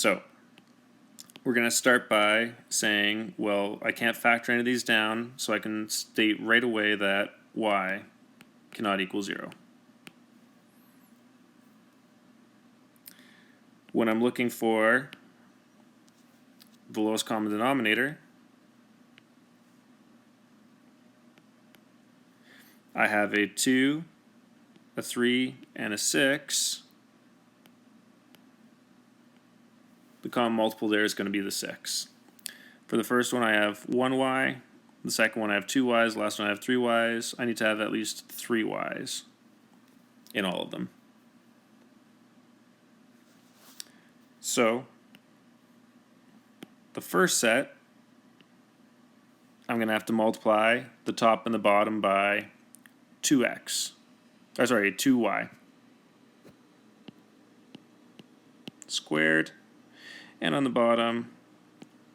So we're going to start by saying, well, I can't factor any of these down, so I can state right away that y cannot equal 0. When I'm looking for the lowest common denominator, I have a 2, a 3, and a 6. The common multiple there is going to be the 6. For the first one I have 1y, the second one I have 2y's, the last one I have 3y's. I need to have at least 3y's in all of them. So the first set, I'm going to have to multiply the top and the bottom by 2y squared, and on the bottom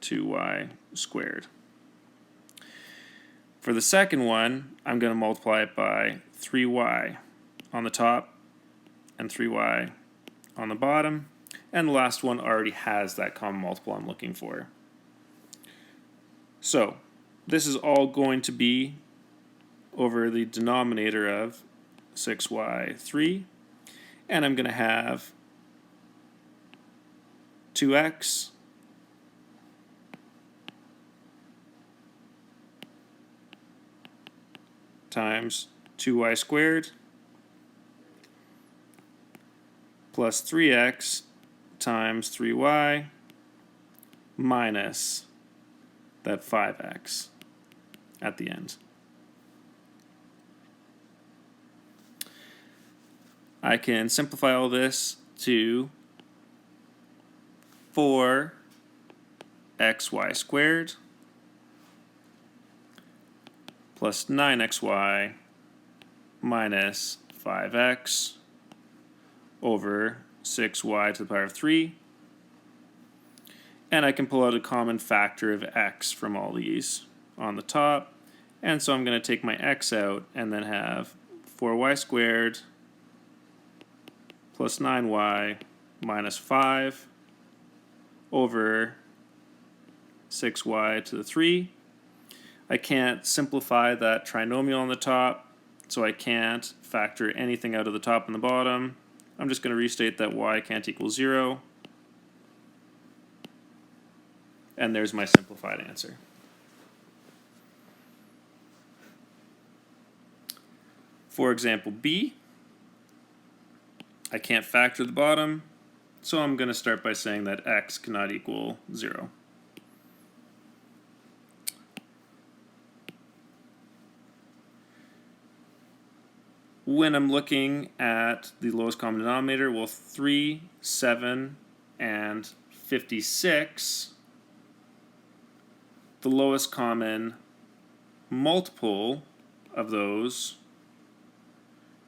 2y squared. For the second one, I'm going to multiply it by 3y on the top and 3y on the bottom, and the last one already has that common multiple I'm looking for. So this is all going to be over the denominator of 6y3, and I'm going to have 2x times 2y squared plus 3x times 3y minus that 5x at the end. I can simplify all this to 4xy squared plus 9xy minus 5x over 6y to the power of 3. And I can pull out a common factor of x from all these on the top. And so I'm going to take my x out and then have 4y squared plus 9y minus 5 over 6y to the 3. I can't simplify that trinomial on the top, so I can't factor anything out of the top and the bottom. I'm just going to restate that y can't equal 0. And there's my simplified answer. For example B, I can't factor the bottom, so I'm going to start by saying that x cannot equal 0. When I'm looking at the lowest common denominator, well, 3, 7, and 56, the lowest common multiple of those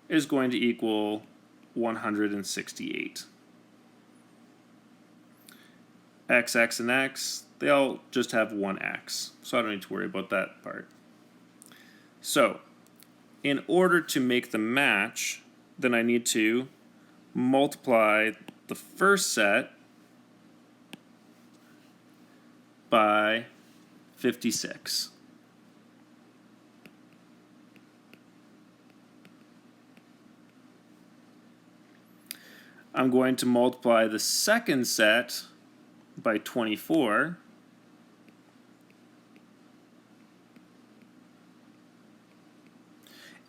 is going to equal 168. X, x, and x, they all just have one x, so I don't need to worry about that part. So, in order to make them match, then I need to multiply the first set by 56. I'm going to multiply the second set by 24.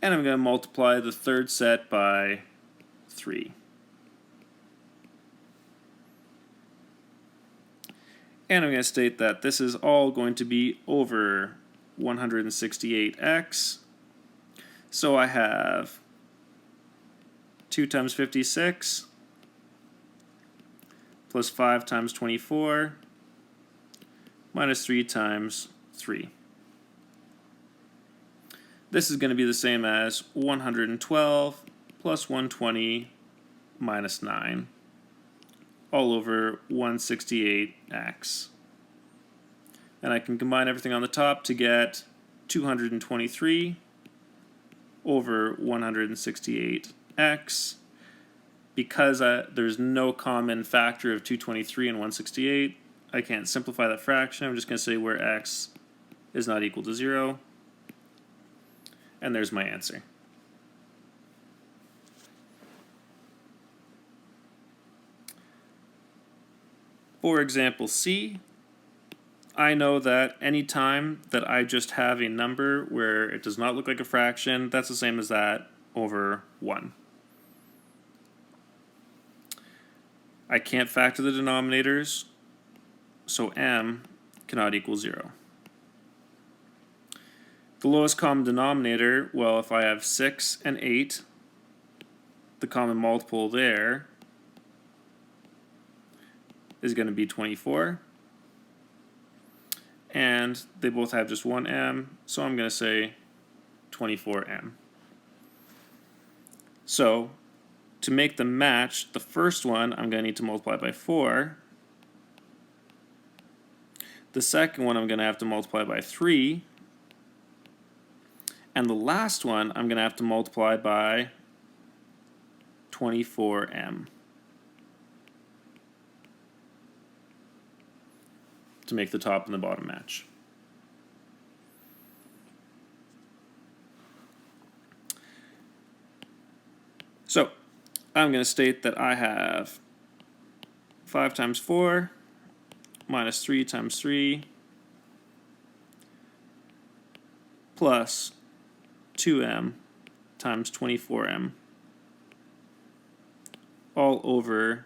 And I'm going to multiply the third set by 3. And I'm going to state that this is all going to be over 168x. So I have 2 times 56 plus 5 times 24 minus 3 times 3. This is going to be the same as 112 plus 120 minus 9, all over 168x. And I can combine everything on the top to get 223 over 168x. because there's no common factor of 223 and 168, I can't simplify that fraction. I'm just going to say where x is not equal to 0. And there's my answer. For example C, I know that any time that I just have a number where it does not look like a fraction, that's the same as that over 1. I can't factor the denominators, so m cannot equal 0. The lowest common denominator, well, if I have 6 and 8, the common multiple there is going to be 24. And they both have just one m, so I'm going to say 24m. So to make them match, the first one I'm going to need to multiply by 4. The second one I'm going to have to multiply by 3. And the last one I'm going to have to multiply by 24m to make the top and the bottom match. So I'm going to state that I have 5 times 4 minus 3 times 3 plus 2m times 24m all over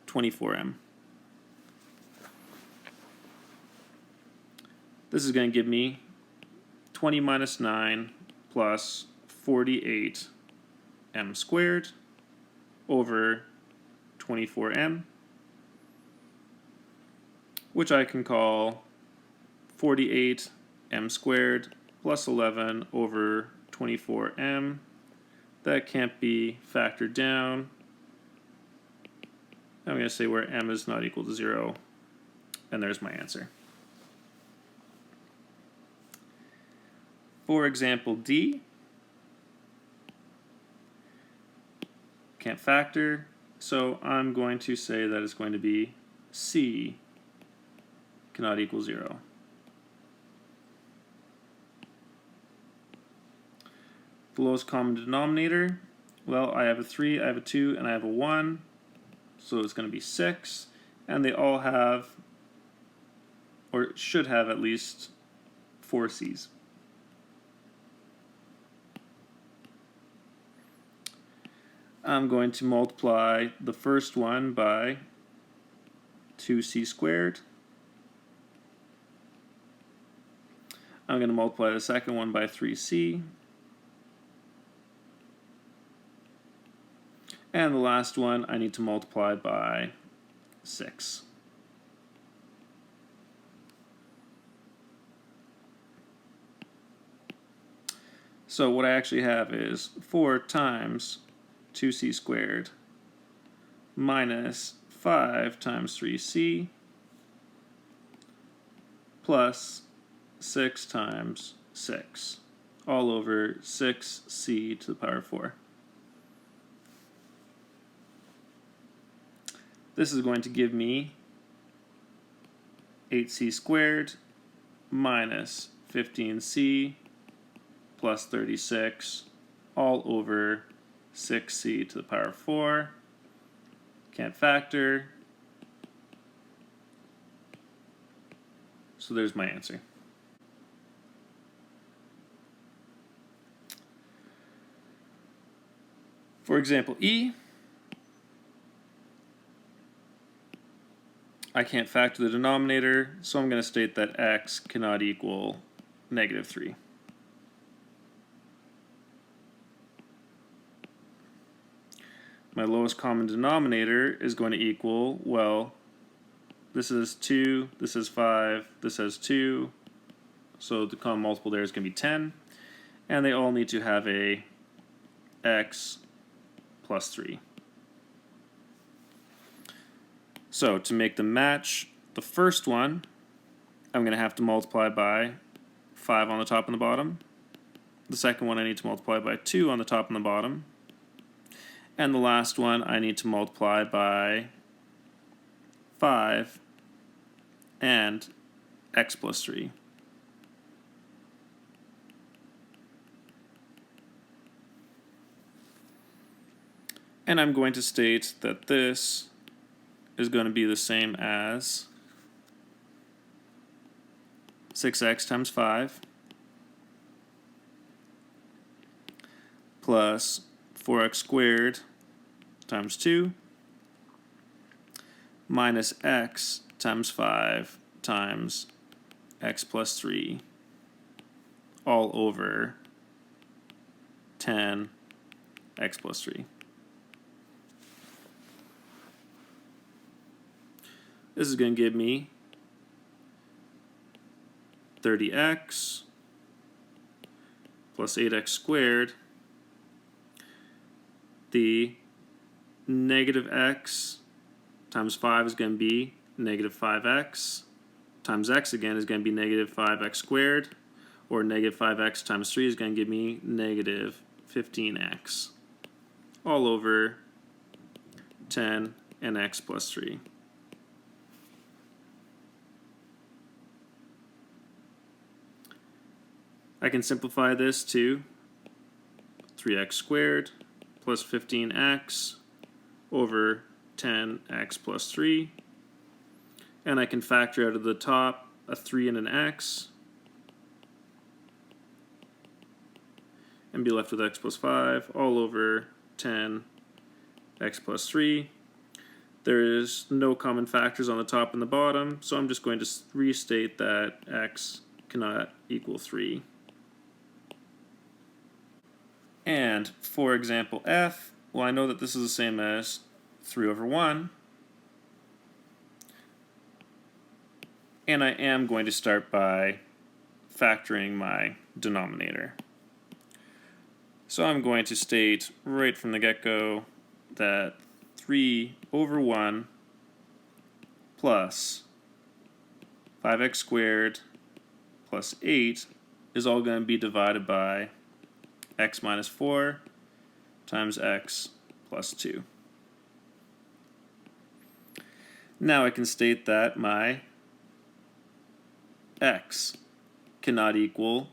24m. This is going to give me 20 minus 9 plus 48m squared over 24m, which I can call 48m squared plus 11 over 24m. That can't be factored down. I'm going to say where m is not equal to 0, and there's my answer. For example D, can't factor, so I'm going to say that it's going to be C cannot equal 0. The lowest common denominator, well, I have a 3, I have a 2, and I have a 1, so it's going to be 6, and they all have, or should have at least 4 C's. I'm going to multiply the first one by 2c squared. I'm going to multiply the second one by 3c. And the last one I need to multiply by 6. So what I actually have is 4 times 2c squared minus 5 times 3c plus 6 times 6 all over 6c to the power 4. This is going to give me 8c squared minus 15c plus 36 all over 6c to the power 4. Can't factor. So there's my answer. For example E, I can't factor the denominator, so I'm going to state that x cannot equal negative 3. My lowest common denominator is going to equal, well, this is 2, this is 5, this has 2, so the common multiple there is going to be 10, and they all need to have a x plus 3. So to make them match, the first one I'm going to have to multiply by 5 on the top and the bottom. The second one I need to multiply by 2 on the top and the bottom. And the last one I need to multiply by 5 and x plus 3. And I'm going to state that this is going to be the same as 6x times 5 plus 4x squared times 2 minus x times 5 times x plus 3 all over 10 x plus 3. This is going to give me 30x plus 8x squared. The negative x times 5 is going to be negative 5x times x again is going to be negative 5x squared, or negative 5x times 3 is going to give me negative 15x all over 10 and x plus 3. I can simplify this to 3x squared plus 15x over 10x plus 3. And I can factor out of the top a 3 and an x and be left with x plus 5 all over 10 x plus 3. There is no common factors on the top and the bottom, so I'm just going to restate that x cannot equal 3. And for example f, well, I know that this is the same as 3 over 1. And I am going to start by factoring my denominator. So I'm going to state right from the get-go that 3 over 1 plus 5x squared plus 8 is all going to be divided by x minus 4 times x plus 2. Now I can state that my x cannot equal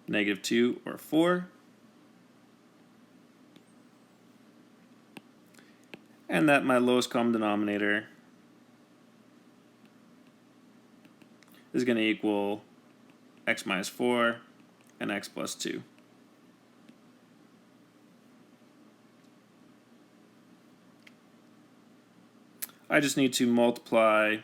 negative 2 or 4, and that my lowest common denominator is going to equal x minus 4 and x plus 2. I just need to multiply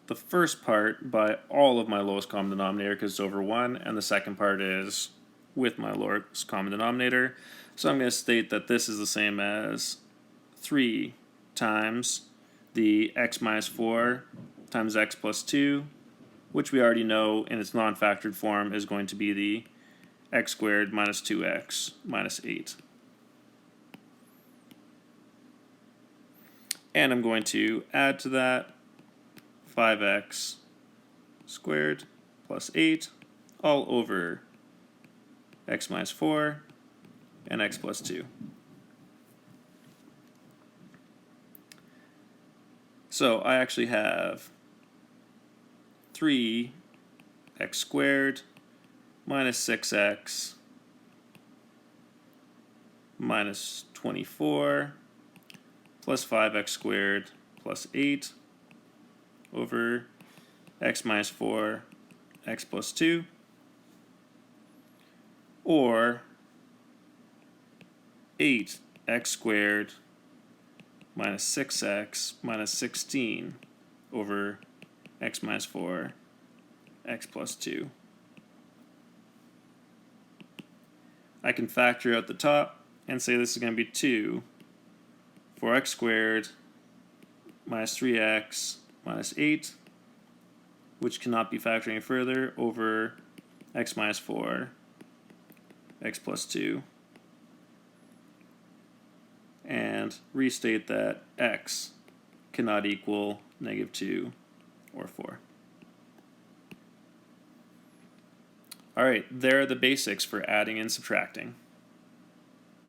the first part by all of my lowest common denominator because it's over 1, and the second part is with my lowest common denominator. So I'm going to state that this is the same as 3 times the x minus 4 times x plus 2, which we already know in its non-factored form is going to be the x squared minus 2x minus 8. And I'm going to add to that 5x squared plus 8 all over x minus 4 and x plus 2. So I actually have 3x squared minus 6x minus 24 plus 5x squared plus 8 over x minus 4, x plus 2, or 8x squared minus 6x minus 16 over x minus 4, x plus 2. I can factor out the top and say this is going to be 2 for x squared minus 3x minus 8, which cannot be factored any further, over x minus 4, x plus 2, and restate that x cannot equal negative 2 or 4. Alright, there are the basics for adding and subtracting.